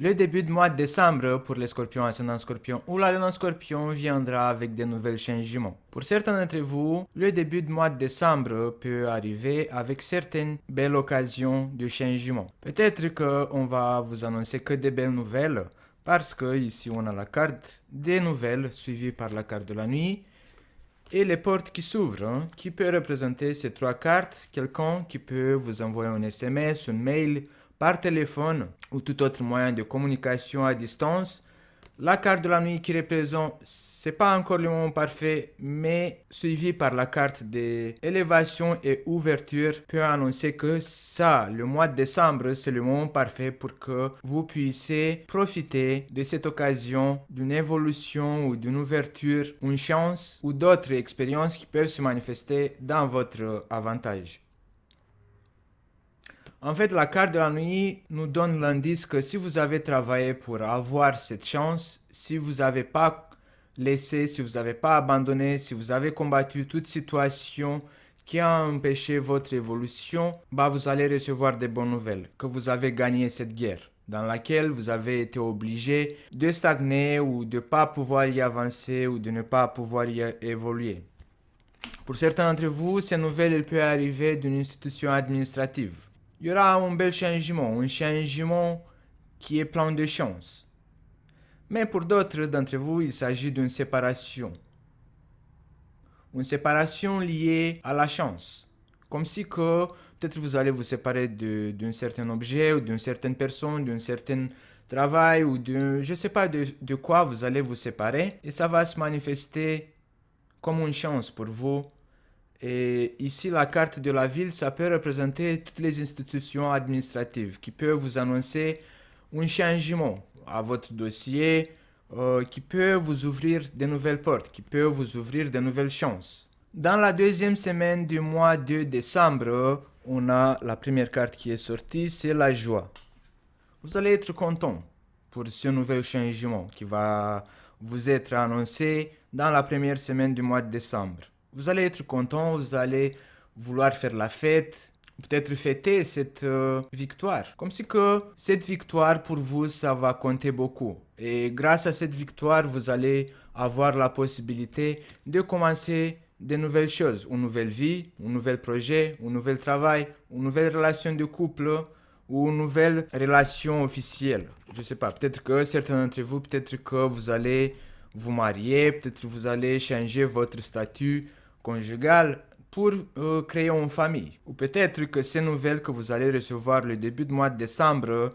Le début de mois de décembre pour les scorpions ascendant scorpion ou la lune scorpion viendra avec de nouveaux changements. Pour certains d'entre vous, le début de mois de décembre peut arriver avec certaines belles occasions de changement. Peut-être qu'on va vous annoncer que de belles nouvelles parce que ici on a la carte des nouvelles suivie par la carte de la nuit et les portes qui s'ouvrent, qui peut représenter ces trois cartes, quelqu'un qui peut vous envoyer un SMS, un mail, par téléphone ou tout autre moyen de communication à distance. La carte de la nuit qui représente, c'est pas encore le moment parfait, mais suivi par la carte d'élévation et ouverture peut annoncer que ça, le mois de décembre, c'est le moment parfait pour que vous puissiez profiter de cette occasion d'une évolution ou d'une ouverture, une chance ou d'autres expériences qui peuvent se manifester dans votre avantage. En fait, la carte de la nuit nous donne l'indice que si vous avez travaillé pour avoir cette chance, si vous n'avez pas laissé, si vous n'avez pas abandonné, si vous avez combattu toute situation qui a empêché votre évolution, vous allez recevoir des bonnes nouvelles, que vous avez gagné cette guerre dans laquelle vous avez été obligé de stagner ou de ne pas pouvoir y avancer ou de ne pas pouvoir y évoluer. Pour certains d'entre vous, ces nouvelles elles peuvent arriver d'une institution administrative. Il y aura un bel changement, un changement qui est plein de chance. Mais pour d'autres d'entre vous, il s'agit d'une séparation. Une séparation liée à la chance. Comme si que peut-être vous allez vous séparer d'un certain objet ou d'une certaine personne, d'un certain travail ou je ne sais pas de quoi vous allez vous séparer. Et ça va se manifester comme une chance pour vous. Et ici, la carte de la ville, ça peut représenter toutes les institutions administratives qui peuvent vous annoncer un changement à votre dossier, qui peut vous ouvrir de nouvelles portes, qui peut vous ouvrir de nouvelles chances. Dans la deuxième semaine du mois de décembre, on a la première carte qui est sortie, c'est la joie. Vous allez être content pour ce nouvel changement qui va vous être annoncé dans la première semaine du mois de décembre. Vous allez être content, vous allez vouloir faire la fête, peut-être fêter cette victoire. Comme si que cette victoire pour vous, ça va compter beaucoup. Et grâce à cette victoire, vous allez avoir la possibilité de commencer de nouvelles choses, une nouvelle vie, un nouvel projet, un nouvel travail, une nouvelle relation de couple ou une nouvelle relation officielle. Je sais pas, peut-être que certains d'entre vous, peut-être que vous allez vous marier, peut-être que vous allez changer votre statut conjugal pour créer une famille. Ou peut-être que ces nouvelles que vous allez recevoir le début du mois de décembre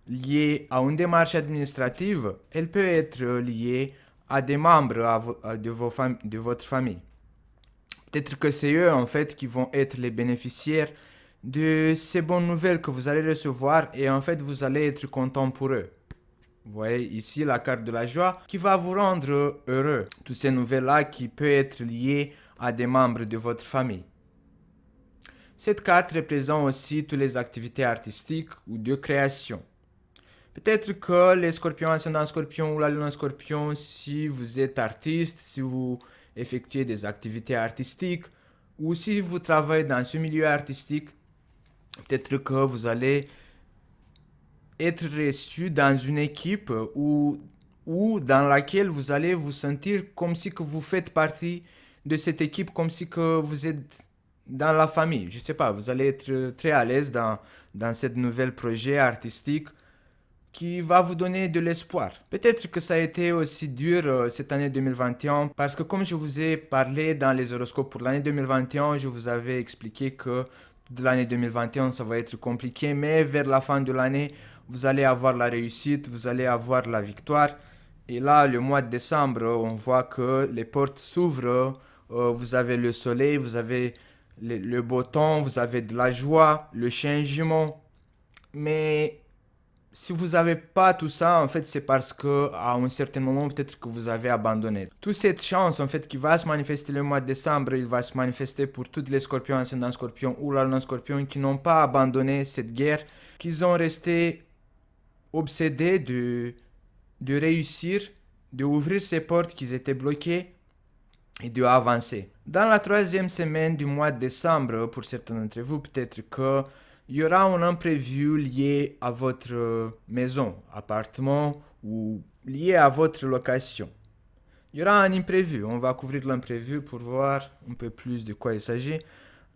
liées à une démarche administrative, elles peuvent être liées à des membres de votre famille. Peut-être que c'est eux en fait qui vont être les bénéficiaires de ces bonnes nouvelles que vous allez recevoir et en fait vous allez être content pour eux. Vous voyez ici la carte de la joie qui va vous rendre heureux. Toutes ces nouvelles-là qui peuvent être liées à des membres de votre famille. Cette carte représente aussi toutes les activités artistiques ou de création. Peut-être que les scorpions ascendant scorpion ou la lune scorpion, si vous êtes artiste, si vous effectuez des activités artistiques ou si vous travaillez dans ce milieu artistique, peut-être que vous allez être reçu dans une équipe ou dans laquelle vous allez vous sentir comme si que vous faites partie de cette équipe, comme si que vous êtes dans la famille. Je sais pas, vous allez être très à l'aise dans cette nouvel projet artistique qui va vous donner de l'espoir. Peut-être que ça a été aussi dur cette année 2021 parce que comme je vous ai parlé dans les horoscopes pour l'année 2021, je vous avais expliqué que de l'année 2021 ça va être compliqué, mais vers la fin de l'année, vous allez avoir la réussite, vous allez avoir la victoire. Et là, le mois de décembre, on voit que les portes s'ouvrent, vous avez le soleil, vous avez le beau temps, vous avez de la joie, le changement. Mais si vous n'avez pas tout ça, en fait, c'est parce que à un certain moment, peut-être que vous avez abandonné. Toute cette chance, en fait, qui va se manifester le mois de décembre, il va se manifester pour tous les scorpions, ascendants scorpions ou la lune scorpion qui n'ont pas abandonné cette guerre, qui ont resté obsédés de réussir, d'ouvrir ces portes qui étaient bloquées et d'avancer. Dans la troisième semaine du mois de décembre, pour certains d'entre vous, peut-être que il y aura un imprévu lié à votre maison, appartement ou lié à votre location. Il y aura un imprévu. On va couvrir l'imprévu pour voir un peu plus de quoi il s'agit.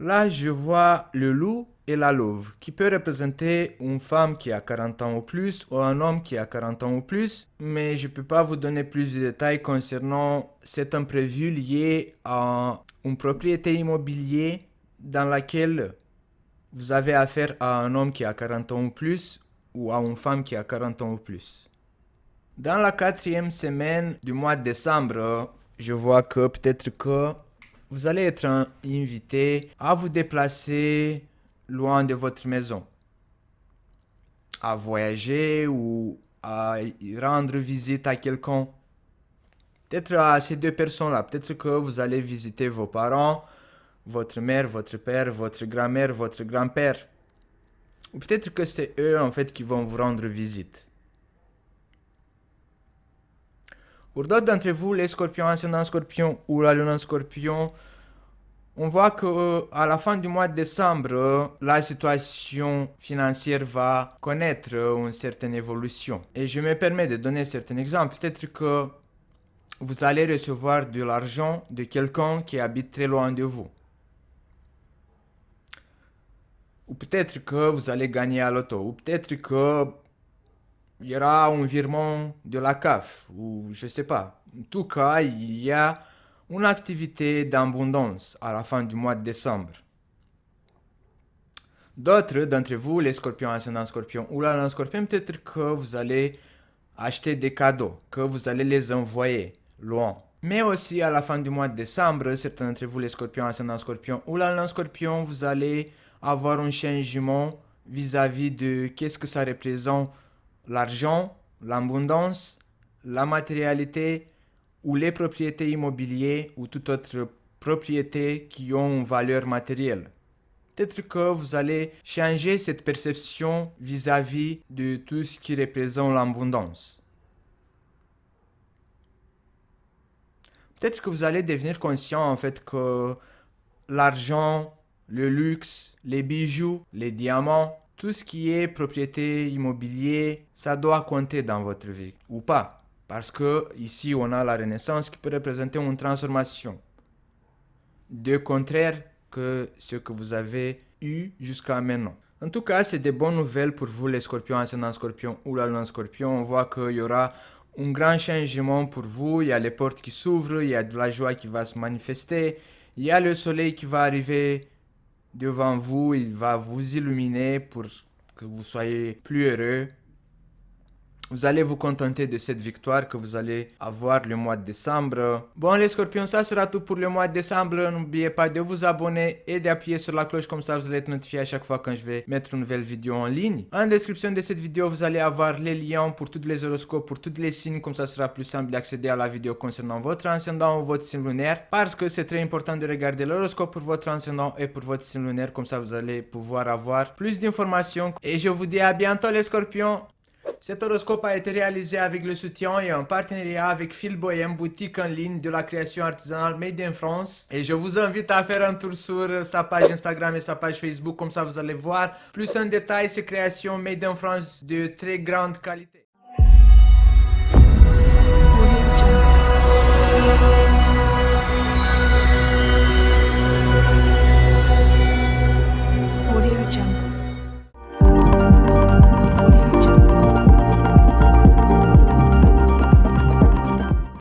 Là, je vois le loup et la louve, qui peut représenter une femme qui a 40 ans ou plus ou un homme qui a 40 ans ou plus, mais je ne peux pas vous donner plus de détails concernant cet imprévu lié à une propriété immobilière dans laquelle vous avez affaire à un homme qui a 40 ans ou plus ou à une femme qui a 40 ans ou plus. Dans la 4e semaine du mois de décembre, je vois que peut-être que vous allez être invité à vous déplacer loin de votre maison, à voyager ou à rendre visite à quelqu'un. Peut-être à ces deux personnes-là. Peut-être que vous allez visiter vos parents, votre mère, votre père, votre grand-mère, votre grand-père. Ou peut-être que c'est eux en fait qui vont vous rendre visite. Pour d'autres d'entre vous, les scorpions, ascendant scorpion ou la lune en scorpion, on voit que à la fin du mois de décembre, la situation financière va connaître une certaine évolution. Et je me permets de donner certains exemples. Peut-être que vous allez recevoir de l'argent de quelqu'un qui habite très loin de vous. Ou peut-être que vous allez gagner à l'auto. Ou peut-être que il y aura un virement de la CAF. Ou je ne sais pas. En tout cas, il y a une activité d'abondance à la fin du mois de décembre. D'autres d'entre vous, les scorpions, ascendant scorpion ou la lune scorpion, peut-être que vous allez acheter des cadeaux, que vous allez les envoyer loin. Mais aussi à la fin du mois de décembre, certains d'entre vous, les scorpions, ascendant scorpion ou la lune scorpion, vous allez avoir un changement vis-à-vis de qu'est-ce que ça représente l'argent, l'abondance, la matérialité ou les propriétés immobilières ou toute autre propriété qui ont une valeur matérielle. Peut-être que vous allez changer cette perception vis-à-vis de tout ce qui représente l'abondance. Peut-être que vous allez devenir conscient en fait que l'argent, le luxe, les bijoux, les diamants, tout ce qui est propriété immobilière, ça doit compter dans votre vie ou pas. Parce que ici on a la Renaissance qui peut représenter une transformation. De contraire que ce que vous avez eu jusqu'à maintenant. En tout cas, c'est des bonnes nouvelles pour vous les scorpions, ascendant scorpion ou la lune scorpion. On voit qu'il y aura un grand changement pour vous. Il y a les portes qui s'ouvrent, il y a de la joie qui va se manifester. Il y a le soleil qui va arriver devant vous. Il va vous illuminer pour que vous soyez plus heureux. Vous allez vous contenter de cette victoire que vous allez avoir le mois de décembre. Bon les scorpions, ça sera tout pour le mois de décembre. N'oubliez pas de vous abonner et d'appuyer sur la cloche, comme ça vous allez être notifié à chaque fois quand je vais mettre une nouvelle vidéo en ligne. En description de cette vidéo, vous allez avoir les liens pour tous les horoscopes, pour tous les signes, comme ça sera plus simple d'accéder à la vidéo concernant votre ascendant ou votre signe lunaire. Parce que c'est très important de regarder l'horoscope pour votre ascendant et pour votre signe lunaire, comme ça vous allez pouvoir avoir plus d'informations. Et je vous dis à bientôt les scorpions. Cet horoscope a été réalisé avec le soutien et en partenariat avec Phil Bohem, boutique en ligne de la création artisanale Made in France. Et je vous invite à faire un tour sur sa page Instagram et sa page Facebook, comme ça vous allez voir plus en détail ces créations Made in France de très grande qualité.